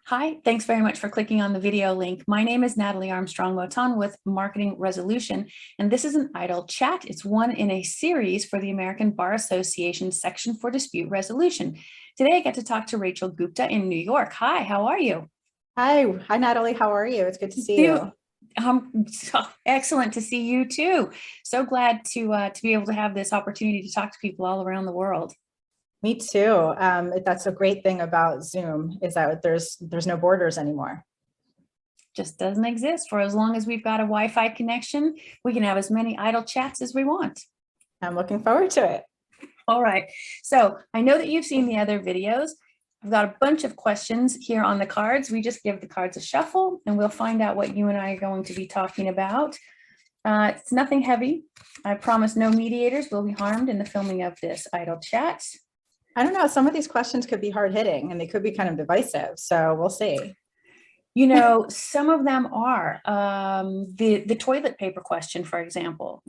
Hi, thanks very much for clicking on the video link. My name is Natalie Armstrong-Motin with Marketing Resolution, and this is an idle chat. It's one in a series for the American Bar Association section for dispute resolution. Today, I get to talk to Rachel Gupta in New York. Hi, how are you? Hi, Natalie. How are you? It's good to see you. Excellent to see you too. So glad to be able to have this opportunity to talk to people all around the world. Me too. That's a great thing about Zoom is that there's no borders anymore. Just doesn't exist. For as long as we've got a Wi-Fi connection, we can have as many idle chats as we want. I'm looking forward to it. All right. So I know that you've seen the other videos. I've got a bunch of questions here on the cards. We just give the cards a shuffle and we'll find out what you and I are going to be talking about. It's nothing heavy. I promise no mediators will be harmed in the filming of this idle chat. I don't know. Some of these questions could be hard hitting and they could be kind of divisive. So we'll see. You know, some of them are the toilet paper question, for example,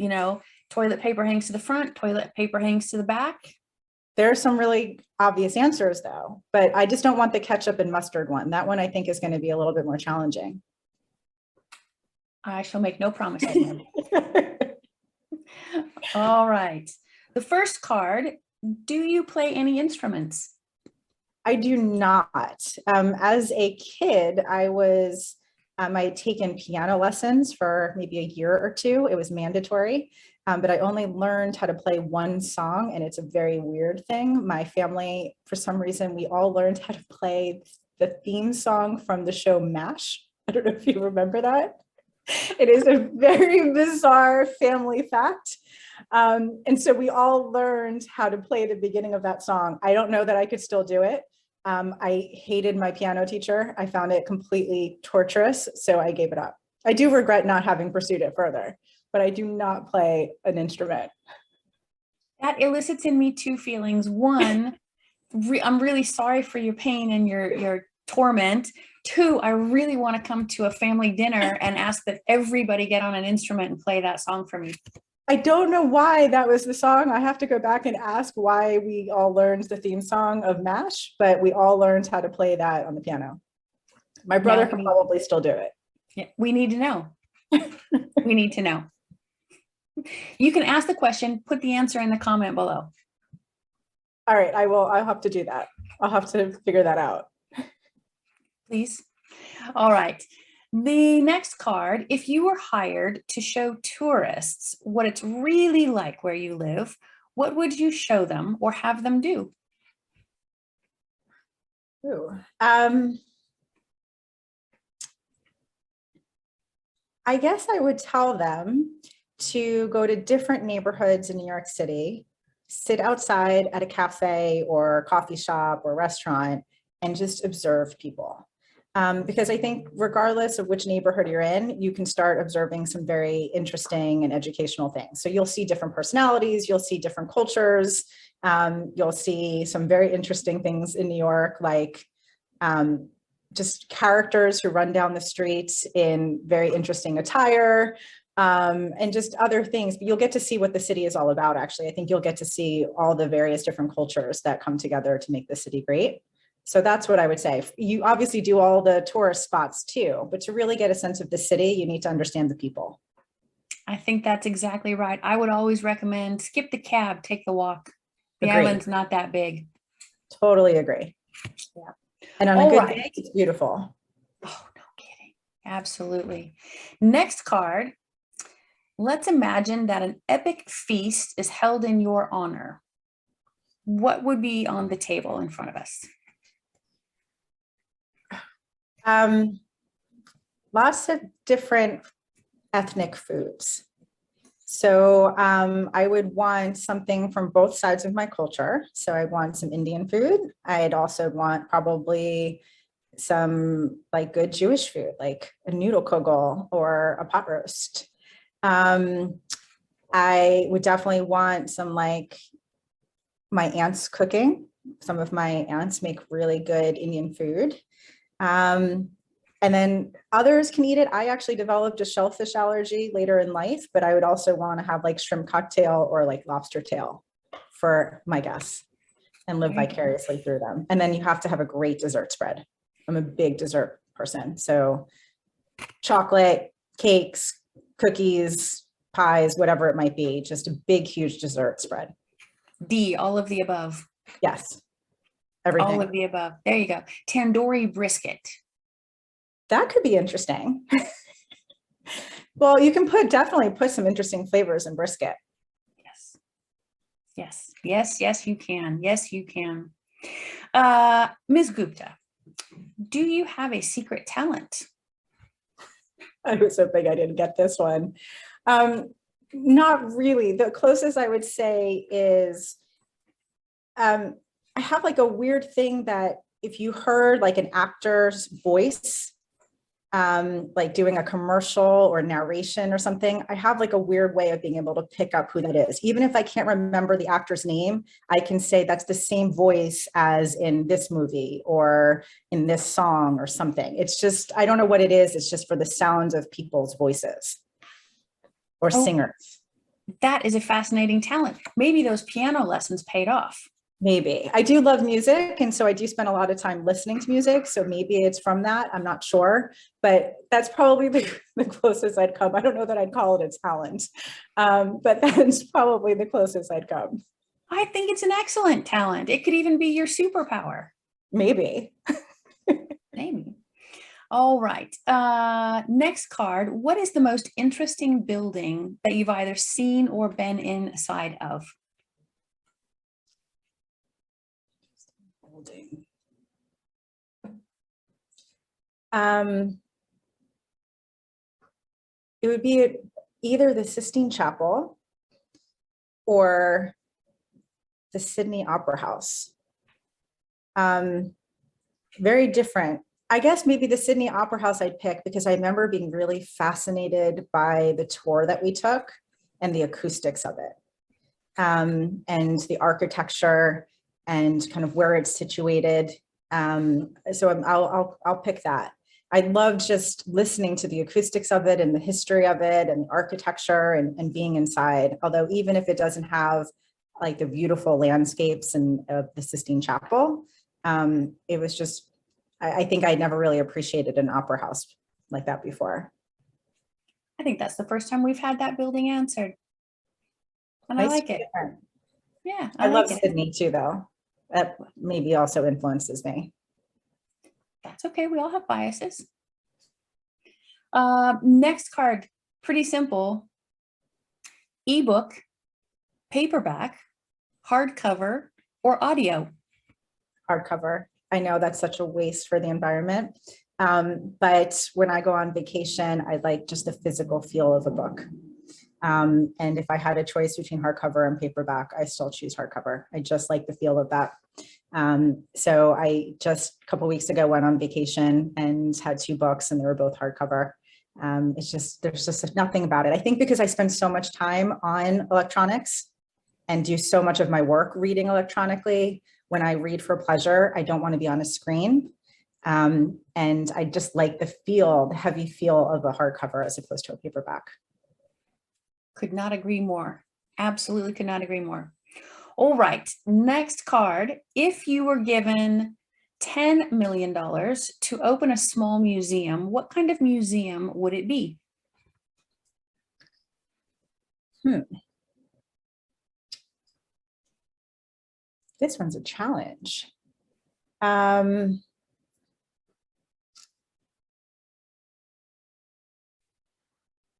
toilet paper hangs to the front, toilet paper hangs to the back. There are some really obvious answers though, but I just don't want the ketchup and mustard one. That one I think is going to be a little bit more challenging. I shall make no promises. All right. The first card, do you play any instruments? I do not. As a kid, I had taken piano lessons for maybe a year or two. It was mandatory, but I only learned how to play one song, and it's a very weird thing. My family, for some reason, we all learned how to play the theme song from the show MASH. I don't know if you remember that. It is a very bizarre family fact. And so we all learned how to play the beginning of that song. I don't know that I could still do it. I hated my piano teacher. I found it completely torturous, so I gave it up. I do regret not having pursued it further, but I do not play an instrument. That elicits in me two feelings. One, I'm really sorry for your pain and your torment. Two, I really want to come to a family dinner and ask that everybody get on an instrument and play that song for me. I don't know why that was the song. I have to go back and ask why we all learned the theme song of MASH, but we all learned how to play that on the piano. My brother could probably still do it. Yeah, we need to know. We need to know. You can ask the question, put the answer in the comment below. All right, I'll have to do that. I'll have to figure that out. Please. All right. The next card, if you were hired to show tourists what it's really like where you live, what would you show them or have them do? Ooh, I guess I would tell them to go to different neighborhoods in New York City, sit outside at a cafe or coffee shop or restaurant and just observe people. Because I think regardless of which neighborhood you're in, you can start observing some very interesting and educational things. So you'll see different personalities, you'll see different cultures, you'll see some very interesting things in New York, like just characters who run down the streets in very interesting attire, and just other things. But you'll get to see what the city is all about, actually. I think you'll get to see all the various different cultures that come together to make the city great. So that's what I would say. You obviously do all the tourist spots too, but to really get a sense of the city, you need to understand the people. I think that's exactly right. I would always recommend skip the cab, take the walk. The Agreed. island's not that big. Totally agree. Yeah. And on a good day, it's beautiful. Oh, no kidding. Absolutely. Next card. Let's imagine that an epic feast is held in your honor. What would be on the table in front of us? Lots of different ethnic foods. So I would want something from both sides of my culture. So I want some Indian food. I'd also want probably some like good Jewish food, like a noodle kugel or a pot roast. I would definitely want some like my aunt's cooking. Some of my aunts make really good Indian food. And then others can eat it. I actually developed a shellfish allergy later in life, but I would also want to have like shrimp cocktail or like lobster tail for my guests and live vicariously through them. And then you have to have a great dessert spread. I'm a big dessert person. So chocolate, cakes, cookies, pies, whatever it might be, just a big, huge dessert spread. D, all of the above. Yes, All everything. of the above. There you go. Tandoori brisket. That could be interesting. Well, you can definitely put some interesting flavors in brisket. Yes. Yes. Yes. Yes, you can. Yes, you can. Ms. Gupta, do you have a secret talent? I was hoping I didn't get this one. Not really. The closest I would say is I have like a weird thing that if you heard like an actor's voice, like doing a commercial or narration or something, I have like a weird way of being able to pick up who that is. Even if I can't remember the actor's name, I can say that's the same voice as in this movie or in this song or something. It's just, I don't know what it is. It's just for the sounds of people's voices or singers. That is a fascinating talent. Maybe those piano lessons paid off. Maybe. I do love music. And so I do spend a lot of time listening to music. So maybe it's from that. I'm not sure, but that's probably the closest I'd come. I don't know that I'd call it a talent, but that's probably the closest I'd come. I think it's an excellent talent. It could even be your superpower. Maybe. Maybe. All right. Next card. What is the most interesting building that you've either seen or been inside of? It would be either the Sistine Chapel or the Sydney Opera House. Very different. I guess maybe the Sydney Opera House I'd pick because I remember being really fascinated by the tour that we took and the acoustics of it, and the architecture and kind of where it's situated. So I'll pick that. I loved just listening to the acoustics of it and the history of it and the architecture and being inside. Although even if it doesn't have like the beautiful landscapes and the Sistine Chapel, it was just, I think I'd never really appreciated an opera house like that before. I think that's the first time we've had that building answered. And I like it. Different. Yeah. I love like it. Sydney too, though. That maybe also influences me. That's okay. We all have biases. Next card, pretty simple. Ebook, paperback, hardcover, or audio. Hardcover. I know that's such a waste for the environment. But when I go on vacation, I like just the physical feel of a book. And if I had a choice between hardcover and paperback, I still choose hardcover. I just like the feel of that. So I just a couple of weeks ago went on vacation and had 2 books and they were both hardcover. It's just, there's just nothing about it. I think because I spend so much time on electronics and do so much of my work reading electronically, when I read for pleasure, I don't want to be on a screen. And I just like the feel, the heavy feel of a hardcover as opposed to a paperback. Could not agree more. Absolutely could not agree more. All right, next card. If you were given $10 million to open a small museum, what kind of museum would it be? This one's a challenge.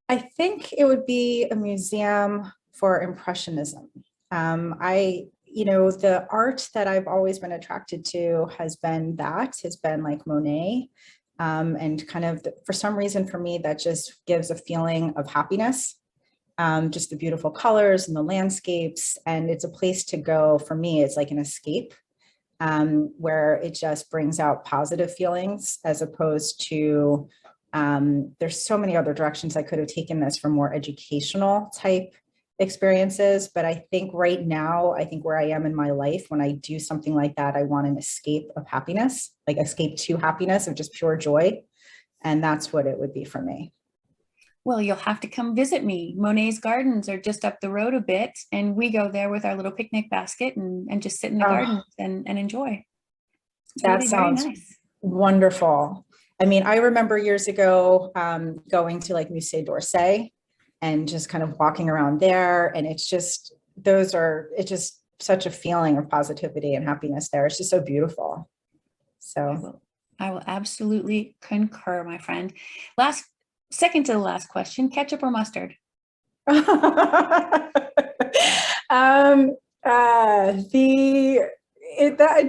I think it would be a museum for Impressionism. The art that I've always been attracted to has been like Monet. And kind of, for some reason for me, that just gives a feeling of happiness. Just the beautiful colors and the landscapes. And it's a place to go. For me, it's like an escape, where it just brings out positive feelings as opposed to, there's so many other directions I could have taken this for more educational type experiences. But I think right now, I think where I am in my life, when I do something like that, I want an escape of happiness, like escape to happiness of just pure joy. And that's what it would be for me. Well, you'll have to come visit me. Monet's gardens are just up the road a bit, and we go there with our little picnic basket and just sit in the gardens and enjoy. It's That really sounds very nice. wonderful. I mean, I remember years ago going to like Musée d'Orsay and just kind of walking around there. And it's just, it's just such a feeling of positivity and happiness there. It's just so beautiful. So I will absolutely concur, my friend. Second to the last question, ketchup or mustard? I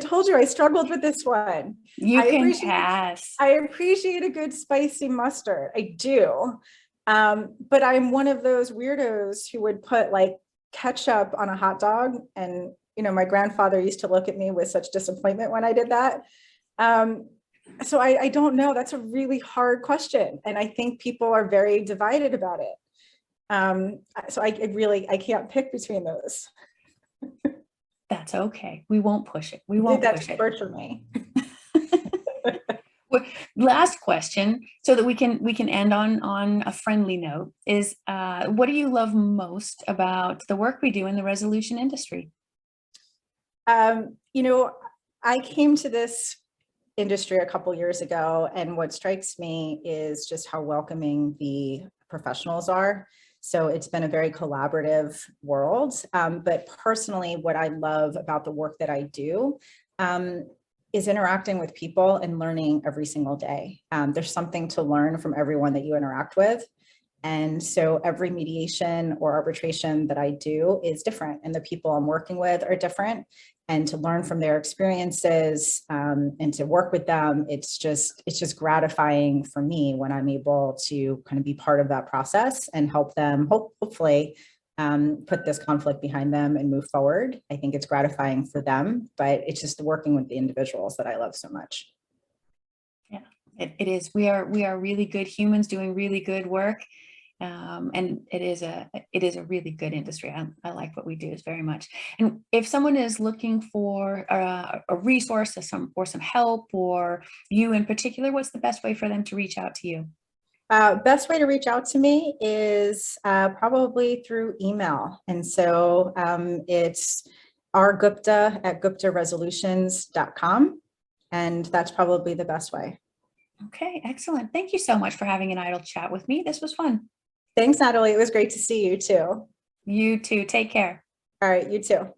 told you I struggled with this one. You can pass. I appreciate a good spicy mustard. I do. But I'm one of those weirdos who would put like ketchup on a hot dog. And, you know, my grandfather used to look at me with such disappointment when I did that. So I don't know. That's a really hard question. And I think people are very divided about it. So I can't pick between those. That's okay. We won't push it. We won't push it. That's for me. Last question, so that we can end on a friendly note, is what do you love most about the work we do in the resolution industry? You know, I came to this industry a couple years ago, and what strikes me is just how welcoming the professionals are. So it's been a very collaborative world. But personally, what I love about the work that I do is interacting with people and learning every single day. There's something to learn from everyone that you interact with. And so every mediation or arbitration that I do is different, and the people I'm working with are different. And to learn from their experiences and to work with them, it's just gratifying for me when I'm able to kind of be part of that process and help them hopefully put this conflict behind them and move forward. I think it's gratifying for them, but it's just working with the individuals that I love so much. Yeah, it is. We are really good humans doing really good work. And it is a really good industry. I like what we do very much. And if someone is looking for a resource or some help, or you in particular, what's the best way for them to reach out to you? Best way to reach out to me is probably through email. And so it's rgupta@guptaresolutions.com. And that's probably the best way. Okay, excellent. Thank you so much for having an idle chat with me. This was fun. Thanks, Natalie. It was great to see you too. You too. Take care. All right, you too.